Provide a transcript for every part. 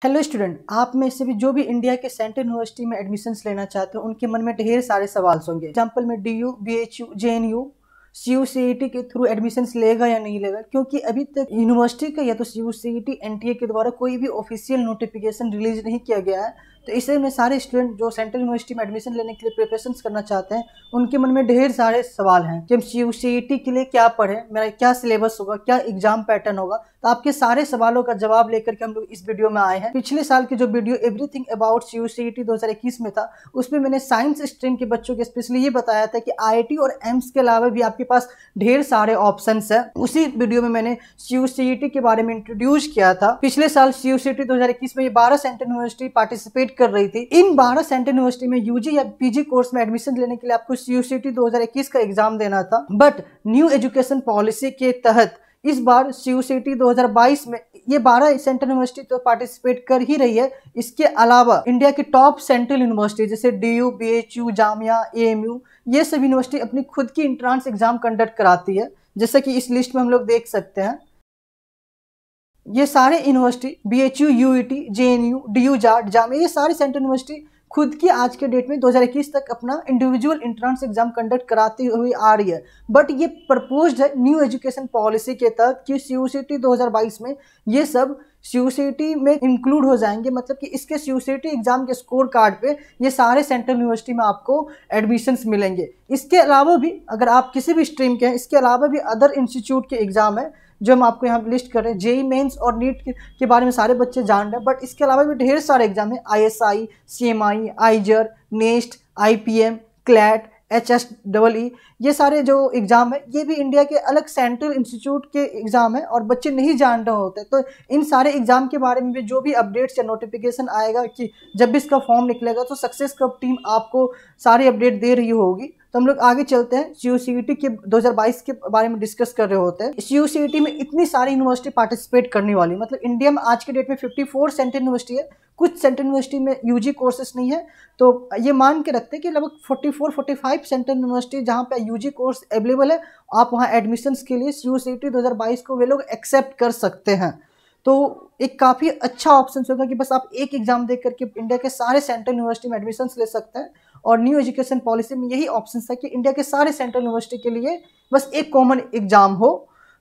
Hello student, आप में से भी जो भी इंडिया के सेंट्रल यूनिवर्सिटी में एडमिशन्स लेना चाहते हो उनके मन में ढेर सारे सवाल होंगे। एग्जाम्पल में DU, BHU, JNU CUCET के थ्रू एडमिशन्स लेगा या नहीं लेगा, क्योंकि अभी तक यूनिवर्सिटी का या तो CUCET NTA के द्वारा कोई भी ऑफिशियल नोटिफिकेशन रिलीज नहीं किया गया है। तो इसे में सारे स्टूडेंट जो सेंट्रल यूनिवर्सिटी में एडमिशन लेने के लिए प्रिपरेशन करना चाहते हैं उनके मन में ढेर सारे सवाल हैं कि हम CUCET के लिए क्या पढ़ें, मेरा क्या सिलेबस होगा, क्या एग्जाम पैटर्न होगा। तो आपके सारे सवालों का जवाब लेकर के हम लोग इस वीडियो में आए हैं। पिछले साल की जो वीडियो एवरीथिंग अबाउट CUCET 2021 में था, उसमें मैंने साइंस स्ट्रीम के बच्चों के स्पेशली ये बताया था कि IIT और एम्स के अलावा भी आपके पास ढेर सारे ऑप्शंस है। उसी वीडियो में मैंने CUCET के बारे में इंट्रोड्यूस किया था। पिछले साल CUCET 2021 में ये 12 सेंट्रल यूनिवर्सिटी पार्टिसिपेट कर रही थी। इन 12 सेंट्रल यूनिवर्सिटी में UG या PG कोर्स में एडमिशन लेने के लिए आपको CUCET 2021 का एग्जाम देना था, बट न्यू एजुकेशन पॉलिसी के तहत इस बार CUCET 2022 में ये 12 सेंट्रल यूनिवर्सिटी तो पार्टिसिपेट कर ही रही है। इसके अलावा इंडिया की टॉप सेंट्रल यूनिवर्सिटी जैसे DU, BHU, जामिया, AMU, ये सब यूनिवर्सिटी अपनी खुद की इंट्रांस एग्जाम कंडक्ट कराती है, जैसे कि इस लिस्ट में हम लोग देख सकते हैं। ये सारे university BHU, UET, JNU, DU, JAT, Jamia, ये सारी सेंट्रल यूनिवर्सिटी खुद की आज के डेट में 2021 तक अपना इंडिविजुअल इंट्रांस एग्जाम कंडक्ट कराती हुई आ रही है। बट ये प्रपोज्ड है न्यू एजुकेशन पॉलिसी के तहत कि CUCET 2022 में ये सब CUCET में इंक्लूड हो जाएंगे, मतलब कि इसके CUCET एग्जाम के स्कोर कार्ड पे ये सारे सेंट्रल यूनिवर्सिटी में आपको एडमिशन्स मिलेंगे। इसके अलावा भी अगर आप किसी भी स्ट्रीम के हैं, इसके अलावा भी अदर इंस्टीट्यूट के एग्जाम है जो हम आपको यहाँ लिस्ट कर रहे हैं। JEE मेंस और नीट के बारे में सारे बच्चे जान रहे हैं, बट इसके अलावा भी ढेर सारे एग्जाम है। ISI, CMI, IJR, NEST, IPM, CLAT, HSEE, ये सारे जो एग्जाम है ये भी इंडिया के अलग सेंट्रल इंस्टीट्यूट के एग्जाम है और बच्चे नहीं जान रहे होते। तो इन सारे एग्जाम के बारे में भी जो भी अपडेट्स या नोटिफिकेशन आएगा कि जब भी इसका फॉर्म निकलेगा तो सक्सेस कप टीम आपको सारी अपडेट दे रही होगी। तो हम लोग आगे चलते हैं। CUCET के 2022 के बारे में डिस्कस कर रहे होते हैं। CUCET में इतनी सारी यूनिवर्सिटी पार्टिसिपेट करने वाली, मतलब इंडिया में आज के डेट में 54 सेंट्रल यूनिवर्सिटी है। कुछ सेंट्रल यूनिवर्सिटी में UG कोर्सेस नहीं है, तो ये मान के रखते हैं कि लगभग 44-45 सेंट्रल यूनिवर्सिटी जहाँ पे UG कोर्स अवेलेबल है, आप वहाँ एडमिशन्स के लिए CUCET 2022 को वे लोग एक्सेप्ट कर सकते हैं। तो एक काफ़ी अच्छा ऑप्शन होगा कि बस आप एक एग्जाम देख करके इंडिया के सारे सेंट्रल यूनिवर्सिटी में एडमिशन्स ले सकते हैं। और न्यू एजुकेशन पॉलिसी में यही ऑप्शन है कि इंडिया के सारे सेंट्रल यूनिवर्सिटी के लिए बस एक कॉमन एग्जाम हो।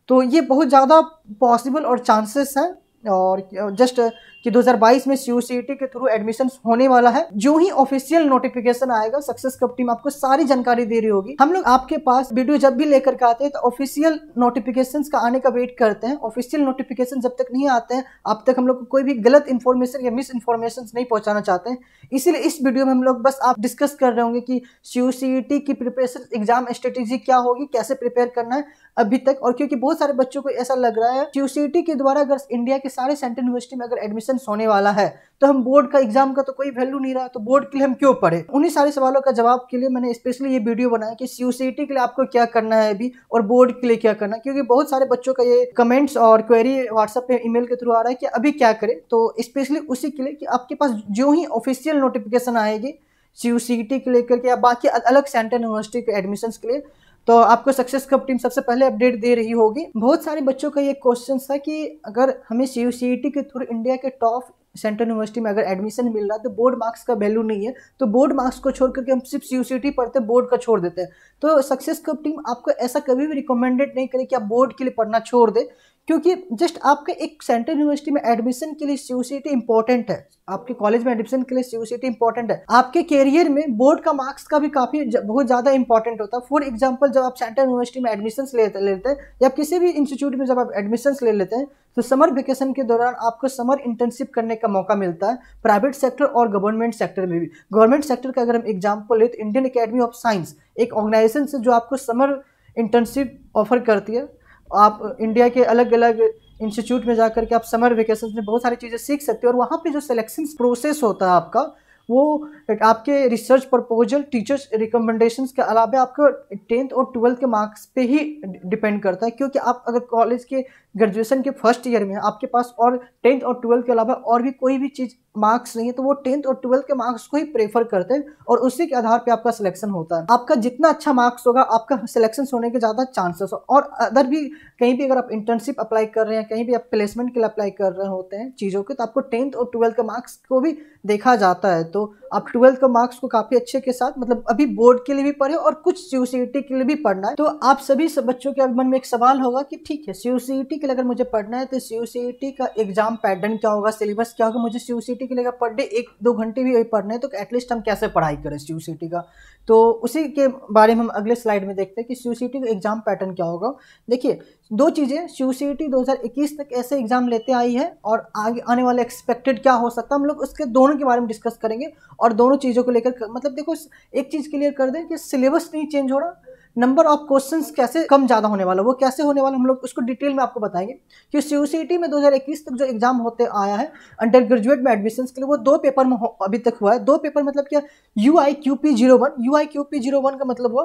तो ये बहुत ज़्यादा पॉसिबल और चांसेस हैं। और जस्ट कि 2022 में CUCET के थ्रू एडमिशन्स होने वाला है। जो ही ऑफिशियल नोटिफिकेशन आएगा सक्सेस कप टीम आपको सारी जानकारी दे रही होगी। हम लोग आपके पास वीडियो जब भी लेकर के आते हैं तो ऑफिशियल नोटिफिकेशंस का आने का वेट करते हैं। ऑफिशियल नोटिफिकेशन जब तक नहीं आते हैं अब तक हम लोग को कोई भी गलत इन्फॉर्मेशन या मिस इन्फॉर्मेशन नहीं पहुंचाना चाहते हैं। इसीलिए इस वीडियो में हम लोग बस आप डिस्कस कर रहे होंगे कि CUCET की प्रिपरेशन एग्जाम स्ट्रेटेजी क्या होगी, कैसे प्रिपेयर करना है अभी तक। और क्योंकि बहुत सारे बच्चों को ऐसा लग रहा है CUCET के द्वारा अगर इंडिया के सारे सेंट्रल यूनिवर्सिटी में अगर एडमिशन होने वाला है तो हम बोर्ड का एग्जाम का तो कोई वैल्यू नहीं रहा, तो बोर्ड के लिए हम क्यों पढ़े। उन्हीं सारे सवालों का जवाब के लिए मैंने स्पेशली ये वीडियो बनाया कि CUCET के लिए आपको क्या करना है अभी और बोर्ड के लिए क्या करना है, क्योंकि बहुत सारे बच्चों का ये कमेंट्स और क्वेरी व्हाट्सएप पे ईमेल के थ्रू आ रहा है कि अभी क्या करें। तो स्पेशली उसी के लिए कि आपके पास जो ही ऑफिशियल नोटिफिकेशन आएगी CUCET के लेकर के या बाकी अलग सेंट्रल यूनिवर्सिटी के एडमिशन्स के लिए तो आपको सक्सेस कप टीम सबसे पहले अपडेट दे रही होगी। बहुत सारे बच्चों का ये क्वेश्चन था कि अगर हमें CUCET के थ्रू इंडिया के टॉप सेंट्रल यूनिवर्सिटी में अगर एडमिशन मिल रहा है तो बोर्ड मार्क्स का वैल्यू नहीं है, तो बोर्ड मार्क्स को छोड़ करके हम सिर्फ CUCET पढ़ते हैं, बोर्ड का छोड़ देते हैं। तो सक्सेस कप टीम आपको ऐसा कभी भी रिकमेंडेड नहीं करे कि आप बोर्ड के लिए पढ़ना छोड़ दे, क्योंकि जस्ट आपके एक सेंट्रल यूनिवर्सिटी में एडमिशन के लिए CUCET इंपॉर्टेंट है, आपके कॉलेज में एडमिशन के लिए CUCET इंपॉर्टेंट है। आपके कैरियर में बोर्ड का मार्क्स का भी बहुत ज़्यादा इंपॉर्टेंट होता है। फॉर एग्जाम्पल जब आप सेंट्रल यूनिवर्सिटी में एडमिशन लेते हैं या किसी भी इंस्टीट्यूट में जब आप एडमिशन ले लेते हैं तो समर वेकेशन के दौरान आपको समर इंटर्नशिप करने का मौका मिलता है, प्राइवेट सेक्टर और गवर्नमेंट सेक्टर में भी। गवर्नमेंट सेक्टर का अगर हम एग्जाम्पल ले तो इंडियन अकेडमी ऑफ साइंस एक ऑर्गेनाइजेशन से जो आपको समर इंटर्नशिप ऑफर करती है। आप इंडिया के अलग अलग इंस्टीट्यूट में जाकर के आप समर वेकेशन में बहुत सारी चीज़ें सीख सकते हो और वहाँ पे जो सिलेक्शन प्रोसेस होता है आपका वो आपके रिसर्च प्रपोजल, टीचर्स रिकमेंडेशंस के अलावा आपको 10th और 12th के मार्क्स पे ही डिपेंड करता है। क्योंकि आप अगर कॉलेज के ग्रेजुएशन के फर्स्ट ईयर में आपके पास और 10th और 12th के अलावा और भी कोई भी चीज़ मार्क्स नहीं है, तो वो 10th और 12th के मार्क्स को ही प्रेफर करते हैं और उसी के आधार पे आपका सिलेक्शन होता है। आपका जितना अच्छा मार्क्स होगा आपका सिलेक्शन होने के ज़्यादा चांसेस हो। और अदर भी कहीं भी अगर आप इंटर्नशिप अप्लाई कर रहे हैं, कहीं भी आप प्लेसमेंट के लिए अप्लाई कर रहे होते हैं चीज़ों के, तो आपको 10th और 12th के मार्क्स को भी देखा जाता है। तो आप 12th के मार्क्स को काफ़ी अच्छे के साथ मतलब अभी बोर्ड के लिए भी पढ़े और कुछ CUCET के लिए भी पढ़ना है। तो आप सभी सब बच्चों के मन में एक सवाल होगा कि ठीक है, CUCET के लिए अगर मुझे पढ़ना है तो CUCET का एग्जाम पैटर्न क्या होगा, सिलेबस क्या होगा, मुझे CUCET के लिए पर डे 1-2 घंटे भी पढ़ना है तो एटलीस्ट हम कैसे पढ़ाई करें CUCET का। तो उसी के बारे में हम अगले स्लाइड में देखते हैं कि CUCET का एग्जाम पैटर्न क्या होगा। देखिए, दो चीज़ें, CUCET 2021 तक ऐसे एग्जाम लेते आई है और आगे आने वाले एक्सपेक्टेड क्या हो सकता है, हम लोग उसके दोनों के बारे में डिस्कस करेंगे और दोनों चीज़ों को लेकर मतलब देखो, एक चीज़ क्लियर कर दें कि सिलेबस नहीं चेंज हो रहा, नंबर ऑफ क्वेश्चंस कैसे कम ज़्यादा होने वाला, वो कैसे होने वाला हम लोग उसको डिटेल में आपको बताएंगे। कि CUCET में 2021 तक जो एग्जाम होते आया है अंडर ग्रेजुएट में एडमिशन के लिए, वो 2 पेपर में अभी तक हुआ है। 2 पेपर मतलब क्या, UIQP01 का मतलब हुआ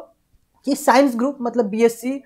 कि साइंस ग्रुप मतलब BSc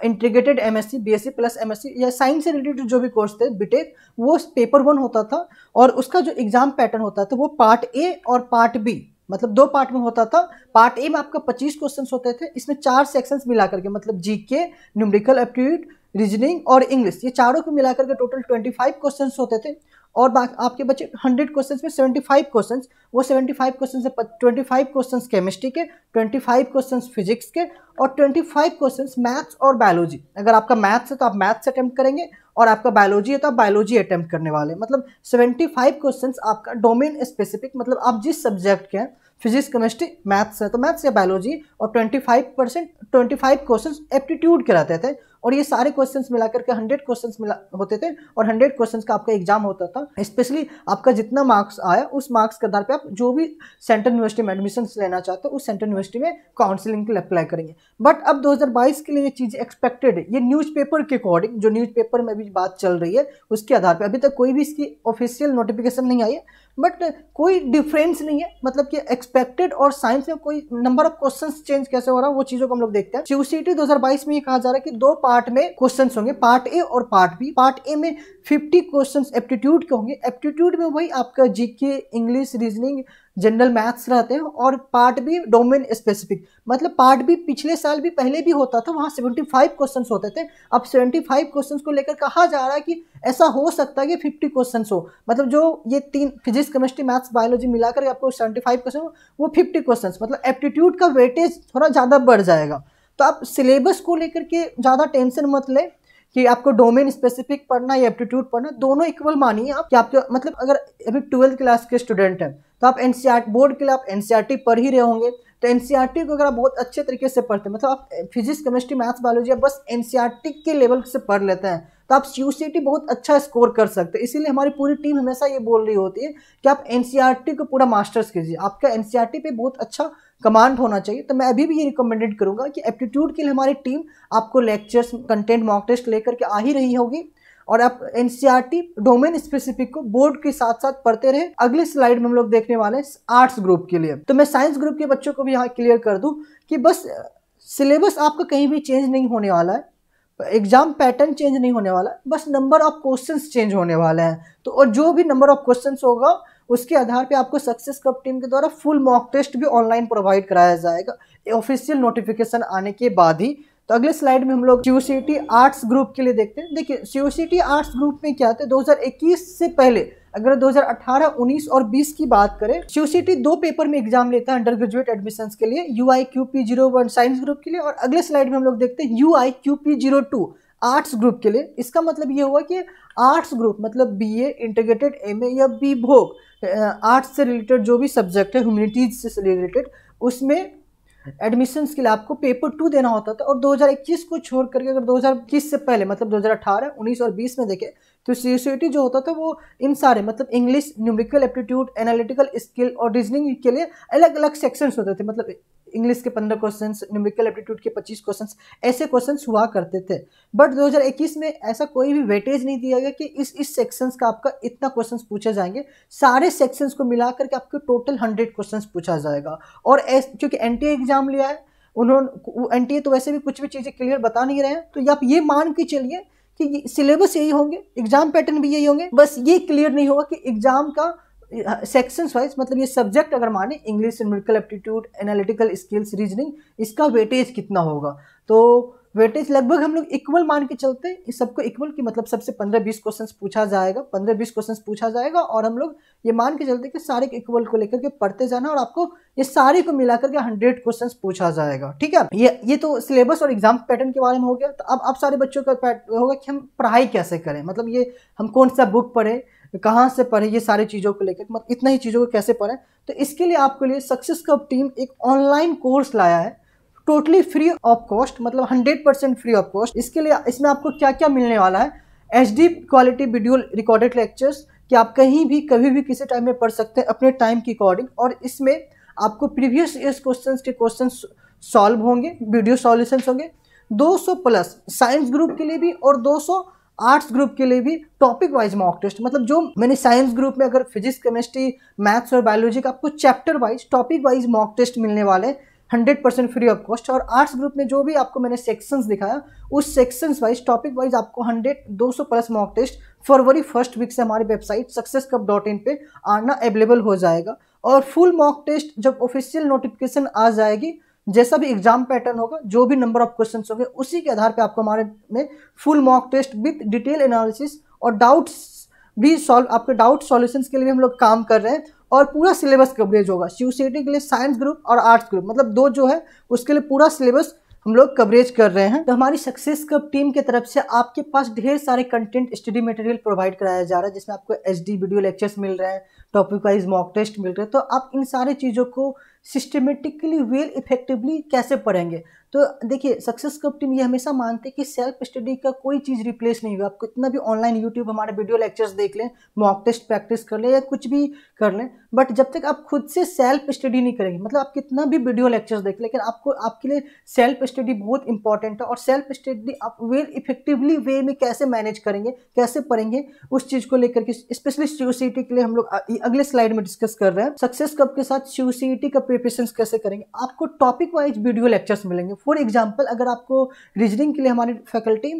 integrated MSc, BSc plus MSc या साइंस से रिलेटेड जो भी कोर्स थे बीटेक, वो पेपर 1 होता था और उसका जो एग्जाम पैटर्न होता था वो पार्ट ए और पार्ट बी मतलब 2 पार्ट में होता था। पार्ट ए में आपका 25 क्वेश्चंस होते थे, इसमें 4 सेक्शंस मिला करके मतलब जीके, न्यूमेरिकल एप्टीट्यूड, रीजनिंग और इंग्लिश, ये चारों को मिलाकर के टोटल 25 क्वेश्चंस होते थे। और आपके बच्चे 100 क्वेश्चंस में 75 क्वेश्चंस, वो 75 क्वेश्चन से 25 क्वेश्चंस केमिस्ट्री के, 25 क्वेश्चंस फिजिक्स के और 25 क्वेश्चंस मैथ्स और बायोलॉजी। अगर आपका मैथ्स है तो आप मैथ्स अटेम्प्ट करेंगे और आपका बायोलॉजी है तो आप बायोलॉजी अटेम्प्ट करने वाले। मतलब 75 क्वेश्चंस आपका डोमेन स्पेसिफिक, मतलब आप जिस सब्जेक्ट के हैं, फिजिक्स केमिस्ट्री मैथ्स है तो मैथ्स या बायोलॉजी, और 25 क्वेश्चंस एप्टीट्यूड के रहते थे और ये सारे क्वेश्चंस मिलाकर के 100 क्वेश्चंस होते थे और 100 क्वेश्चंस का आपका एग्जाम होता था। स्पेशली आपका जितना मार्क्स आया उस मार्क्स के आधार पे आप जो भी सेंट्रल यूनिवर्सिटी में एडमिशन लेना चाहते हो उस सेंट्रल यूनिवर्सिटी में काउंसलिंग के लिए अप्लाई करेंगे। बट अब 2022 के लिए ये चीज़ एक्सपेक्टेड है, ये न्यूज़पेपर के अकॉर्डिंग, जो न्यूज़पेपर में अभी बात चल रही है उसके आधार पर, अभी तक कोई भी इसकी ऑफिशियल नोटिफिकेशन नहीं आई है बट कोई डिफरेंस नहीं है, मतलब कि एक्सपेक्टेड और साइंस में कोई नंबर ऑफ क्वेश्चंस चेंज कैसे हो रहा है वो चीजों को हम लोग देखते हैं। CUCET 2022 में ये कहा जा रहा है कि 2 पार्ट में क्वेश्चंस होंगे, पार्ट ए और पार्ट बी। पार्ट ए में 50 क्वेश्चंस एप्टीट्यूड के होंगे, एप्टीट्यूड में वही आपका GK, English, reasoning, general maths रहते हैं, और पार्ट बी डोमेन स्पेसिफिक, मतलब पार्ट बी पिछले साल भी पहले भी होता था, वहाँ 75 क्वेश्चंस होते थे। अब 75 क्वेश्चंस को लेकर कहा जा रहा है कि ऐसा हो सकता है कि 50 क्वेश्चंस हो, मतलब जो ये 3 फिजिक्स, केमिस्ट्री, मैथ्स, बायोलॉजी मिलाकर आपको 75 क्वेश्चन हो, वो 50 क्वेश्चंस, मतलब एप्टीट्यूड का वेटेज थोड़ा ज़्यादा बढ़ जाएगा। तो आप सिलेबस को लेकर के ज़्यादा टेंशन मत ले कि आपको डोमेन स्पेसिफिक पढ़ना या एप्टीट्यूड पढ़ना, दोनों इक्वल मानिए आप। कि आपके मतलब अगर अभी 12th क्लास के स्टूडेंट हैं तो आप NCERT बोर्ड के लिए आप NCERT पढ़ ही रहे होंगे, तो NCERT को अगर आप बहुत अच्छे तरीके से पढ़ते हैं, मतलब आप फिजिक्स, केमिस्ट्री, मैथ्स, बायोलॉजी आप बस NCERT के लेवल से पढ़ लेते हैं तो आप CUCET बहुत अच्छा स्कोर कर सकते हैं। इसीलिए हमारी पूरी टीम हमेशा ये बोल रही होती है कि आप NCERT को पूरा मास्टर्स कीजिए, आपका NCERT पे बहुत अच्छा कमांड होना चाहिए। तो मैं अभी भी ये रिकमेंडेड करूंगा कि एप्टीट्यूड के लिए हमारी टीम आपको लेक्चर्स, कंटेंट, मॉक टेस्ट लेकर के आ ही रही होगी और आप NCERT डोमेन स्पेसिफिक को बोर्ड के साथ साथ पढ़ते रहे। अगले स्लाइड में हम लोग देखने वाले हैं आर्ट्स ग्रुप के लिए। तो मैं साइंस ग्रुप के बच्चों को भी यहाँ क्लियर कर दूं कि बस सिलेबस आपका कहीं भी चेंज नहीं होने वाला है, एग्जाम पैटर्न चेंज नहीं होने वाला, बस नंबर ऑफ क्वेश्चंस चेंज होने वाले हैं। तो और जो भी नंबर ऑफ क्वेश्चंस होगा उसके आधार पे आपको सक्सेस कप टीम के द्वारा फुल मॉक टेस्ट भी ऑनलाइन प्रोवाइड कराया जाएगा ऑफिशियल नोटिफिकेशन आने के बाद ही। तो अगले स्लाइड में हम लोग CUCET आर्ट्स ग्रुप के लिए देखते हैं। देखिए CUCET आर्ट्स ग्रुप में क्या था, 2021 से पहले अगर 2018, 19 और 20 की बात करें, CUCET 2 पेपर में एग्जाम लेता है अंडर ग्रेजुएट एडमिशंस के लिए, UIQP01 साइंस ग्रुप के लिए, और अगले स्लाइड में हम लोग देखते हैं UIQP02 आर्ट्स ग्रुप के लिए। इसका मतलब ये हुआ कि आर्ट्स ग्रुप मतलब BA, इंटीग्रेटेड MA या B भोग, आर्ट्स से रिलेटेड जो भी सब्जेक्ट है, ह्यूमैनिटीज से रिलेटेड, उसमें एडमिशंस के लिए आपको पेपर 2 देना होता था। और 2021 को छोड़ करके अगर 2021 से पहले मतलब 2018, 19 और 20 में देखें तो CUCET जो होता था वो इन सारे मतलब English, numerical aptitude, analytical skill और रीजनिंग के लिए अलग अलग सेक्शंस होते थे। मतलब इंग्लिश के 15 क्वेश्चंस, न्यूमेरिकल एप्टीट्यूड के 25 क्वेश्चंस, ऐसे क्वेश्चंस हुआ करते थे। बट 2021 में ऐसा कोई भी वेटेज नहीं दिया गया कि इस सेक्शंस का आपका इतना क्वेश्चंस पूछे जाएंगे, सारे सेक्शंस को मिलाकर के आपको टोटल 100 क्वेश्चंस पूछा जाएगा। और क्योंकि NTA एग्जाम लिया है उन्होंने, NTA तो वैसे भी कुछ भी चीज़ें क्लियर बता नहीं रहे हैं, तो आप ये मान के चलिए कि सिलेबस यही होंगे, एग्जाम पैटर्न भी यही होंगे, बस ये क्लियर नहीं होगा कि एग्जाम का सेक्शंस वाइज, मतलब ये सब्जेक्ट अगर माने English, numerical aptitude, analytical skills, reasoning, इसका वेटेज कितना होगा। तो वेटेज लगभग हम लोग इक्वल मान के चलते हैं, इस सबको इक्वल की मतलब सबसे 15-20 क्वेश्चंस पूछा जाएगा, 15-20 क्वेश्चंस पूछा जाएगा, और हम लोग ये मान के चलते कि सारे इक्वल को लेकर के पढ़ते जाना, और आपको ये सारे को मिलाकर के 100 क्वेश्चंस पूछा जाएगा। ठीक है, ये तो सिलेबस और एग्जाम पैटर्न के बारे में हो गया। तो अब सारे बच्चों का होगा कि हम पढ़ाई कैसे करें, मतलब ये हम कौन सा बुक पढ़े, कहाँ से पढ़े, ये सारी चीज़ों को लेकर, मतलब इतना ही चीज़ों को कैसे पढ़ें। तो इसके लिए आपके लिए सक्सेस कप टीम एक ऑनलाइन कोर्स लाया है, टोटली फ्री ऑफ कॉस्ट, मतलब 100% फ्री ऑफ कॉस्ट। इसके लिए इसमें आपको क्या क्या मिलने वाला है, HD quality video recorded lectures कि आप कहीं भी कभी भी किसी टाइम में पढ़ सकते हैं अपने टाइम की अकॉर्डिंग, और इसमें आपको प्रीवियस ईयर्स क्वेश्चंस के क्वेश्चंस सॉल्व होंगे, वीडियो सॉल्यूशंस होंगे, 200 प्लस साइंस ग्रुप के लिए भी और 200 आर्ट्स ग्रुप के लिए भी टॉपिक वाइज मॉक टेस्ट। मतलब जो मैंने साइंस ग्रुप में अगर फिजिक्स, केमिस्ट्री, मैथ्स और बायोलॉजी का आपको chapter wise, topic wise mock test मिलने वाले 100% फ्री ऑफ कॉस्ट, और आर्ट्स ग्रुप में जो भी आपको मैंने सेक्शंस दिखाया उस सेक्शंस वाइज, टॉपिक वाइज आपको 200 प्लस मॉक टेस्ट फरवरी 1st वीक से हमारी वेबसाइट successcup.in पे आना अवेलेबल हो जाएगा। और फुल मॉक टेस्ट जब ऑफिशियल नोटिफिकेशन आ जाएगी, जैसा भी एग्जाम पैटर्न होगा, जो भी नंबर ऑफ क्वेश्चन होंगे, उसी के आधार पे आपको हमारे में full mock test with detail analysis और डाउट्स भी सॉल्व, आपके डाउट सॉल्यूशंस के लिए हम लोग काम कर रहे हैं, और पूरा सिलेबस कवरेज होगा CUCET के लिए, साइंस ग्रुप और आर्ट्स ग्रुप, मतलब दो जो है उसके लिए पूरा सिलेबस हम लोग कवरेज कर रहे हैं। तो हमारी सक्सेस कप टीम की तरफ से आपके पास ढेर सारे कंटेंट स्टडी मटेरियल प्रोवाइड कराया जा रहा है, जिसमें आपको HD वीडियो लेक्चर्स मिल रहे हैं, टॉपिक वाइज मॉक टेस्ट मिल रहे हैं। तो आप इन सारी चीज़ों को सिस्टमेटिकली वेल इफेक्टिवली कैसे पढ़ेंगे। तो देखिए, सक्सेस कप टीम ये हमेशा मानते हैं कि सेल्फ स्टडी का कोई चीज़ रिप्लेस नहीं होगा। आप कितना भी ऑनलाइन यूट्यूब हमारे वीडियो लेक्चर्स देख लें, मॉक टेस्ट प्रैक्टिस कर लें या कुछ भी कर लें, बट जब तक आप खुद से सेल्फ स्टडी नहीं करेंगे, मतलब आप कितना भी वीडियो लेक्चर्स देख, लेकिन आपको आपके लिए सेल्फ स्टडी बहुत इंपॉर्टेंट है। और सेल्फ स्टडी आप वेल इफेक्टिवली वे में कैसे मैनेज करेंगे, कैसे पढ़ेंगे, उस चीज़ को लेकर के स्पेशली CUCET के लिए हम लोग अगले स्लाइड में डिस्कस कर रहे हैं। सक्सेस कप के साथ CUCET का प्रिपरेशन कैसे करेंगे, आपको टॉपिक वाइज वीडियो लेक्चर्स मिलेंगे। फॉर एग्जांपल, अगर आपको रीजनिंग के लिए हमारी faculty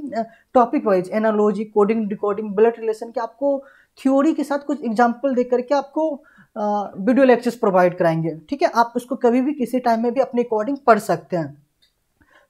topic wise analogy, coding, decoding, blood relation के आपको थ्योरी के साथ कुछ एग्जांपल दे करके आपको वीडियो लेक्चर्स प्रोवाइड कराएंगे। ठीक है, आप उसको कभी भी किसी टाइम में भी अपने अकॉर्डिंग पढ़ सकते हैं।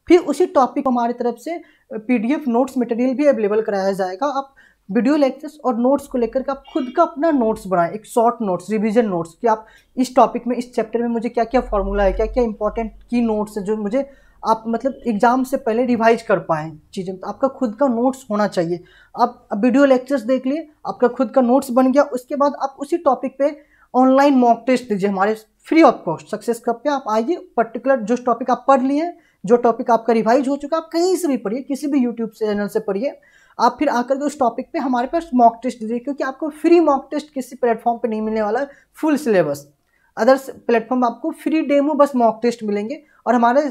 फिर उसी टॉपिक को हमारी तरफ से PDF नोट्स मटेरियल भी अवेलेबल कराया जाएगा। आप वीडियो लेक्चर्स और नोट्स को लेकर के आप खुद का अपना नोट्स बनाएं, एक शॉर्ट नोट्स, रिवीजन नोट्स, कि आप इस टॉपिक में, इस चैप्टर में मुझे क्या क्या फॉर्मूला है, क्या क्या इंपॉर्टेंट की नोट्स है जो मुझे आप मतलब एग्जाम से पहले रिवाइज कर पाएँ चीज़ें। तो आपका खुद का नोट्स होना चाहिए। आप वीडियो लेक्चर्स देख लिए, आपका खुद का नोट्स बन गया, उसके बाद आप उसी टॉपिक पे ऑनलाइन मॉक टेस्ट दीजिए हमारे free of cost. Success cup पे आप आइए, पर्टिकुलर जो टॉपिक आप पढ़ लिए हैं, जो टॉपिक आपका रिवाइज हो चुका है, आप कहीं से भी पढ़िए, किसी भी यूट्यूब चैनल से पढ़िए, आप फिर आकर के उस टॉपिक पे हमारे पास मॉक टेस्ट दीजिए, क्योंकि आपको फ्री मॉक टेस्ट किसी प्लेटफॉर्म पे नहीं मिलने वाला है। फुल सिलेबस अदर्स प्लेटफॉर्म आपको फ्री डेमो बस मॉक टेस्ट मिलेंगे, और हमारे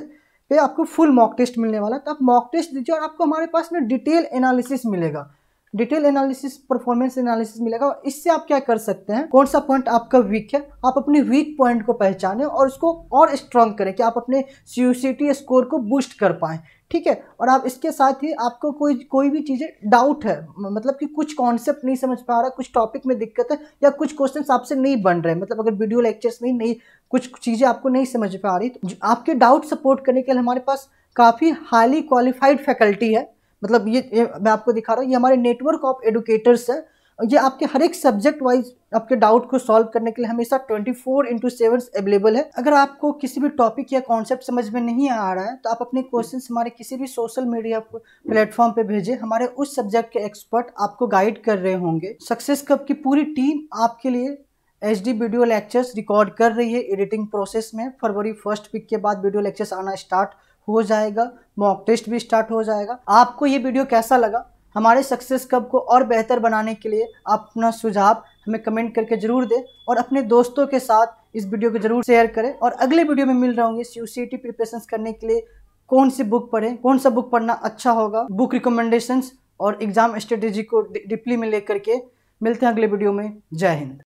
पे आपको फुल मॉक टेस्ट मिलने वाला है। तो आप मॉक टेस्ट दीजिए, और आपको हमारे पास में डिटेल एनालिसिस मिलेगा, डिटेल एनालिसिस, परफॉर्मेंस एनालिसिस मिलेगा। और इससे आप क्या कर सकते हैं, कौन सा पॉइंट आपका वीक है, आप अपने वीक पॉइंट को पहचानें और उसको और स्ट्रांग करें कि आप अपने CUCET स्कोर को बूस्ट कर पाएँ। ठीक है, और आप इसके साथ ही आपको कोई भी चीज़ें डाउट है, मतलब कि कुछ कॉन्सेप्ट नहीं समझ पा रहा, कुछ टॉपिक में दिक्कत है, या कुछ क्वेश्चंस आपसे नहीं बन रहे, मतलब अगर वीडियो लेक्चर्स में नहीं कुछ चीज़ें आपको नहीं समझ पा रही, तो आपके डाउट सपोर्ट करने के लिए हमारे पास काफ़ी हाईली क्वालिफाइड फैकल्टी है। मतलब ये मैं आपको दिखा रहा हूँ, ये हमारे नेटवर्क ऑफ एडुकेटर्स है। ये आपके हर एक सब्जेक्ट वाइज आपके डाउट को सॉल्व करने के लिए हमेशा 24/7 अवेलेबल है। अगर आपको किसी भी टॉपिक या कॉन्सेप्ट समझ में नहीं आ रहा है, तो आप अपने क्वेश्चंस हमारे किसी भी सोशल मीडिया प्लेटफॉर्म पे भेजें, हमारे उस सब्जेक्ट के एक्सपर्ट आपको गाइड कर रहे होंगे। सक्सेस कप की पूरी टीम आपके लिए HD वीडियो लेक्चर्स रिकॉर्ड कर रही है एडिटिंग प्रोसेस में। फरवरी 1st वीक के बाद वीडियो लेक्चर्स आना स्टार्ट हो जाएगा, मॉक टेस्ट भी स्टार्ट हो जाएगा। आपको ये वीडियो कैसा लगा, हमारे सक्सेस कप को और बेहतर बनाने के लिए आप अपना सुझाव हमें कमेंट करके जरूर दें, और अपने दोस्तों के साथ इस वीडियो को जरूर शेयर करें। और अगले वीडियो में मिल रहे होंगे CUCET प्रिपरेशन करने के लिए कौन सी बुक पढ़ें, कौन सा बुक पढ़ना अच्छा होगा, बुक रिकमेंडेशंस और एग्जाम स्ट्रेटेजी को डीपली में लेकर के मिलते हैं अगले वीडियो में। जय हिंद।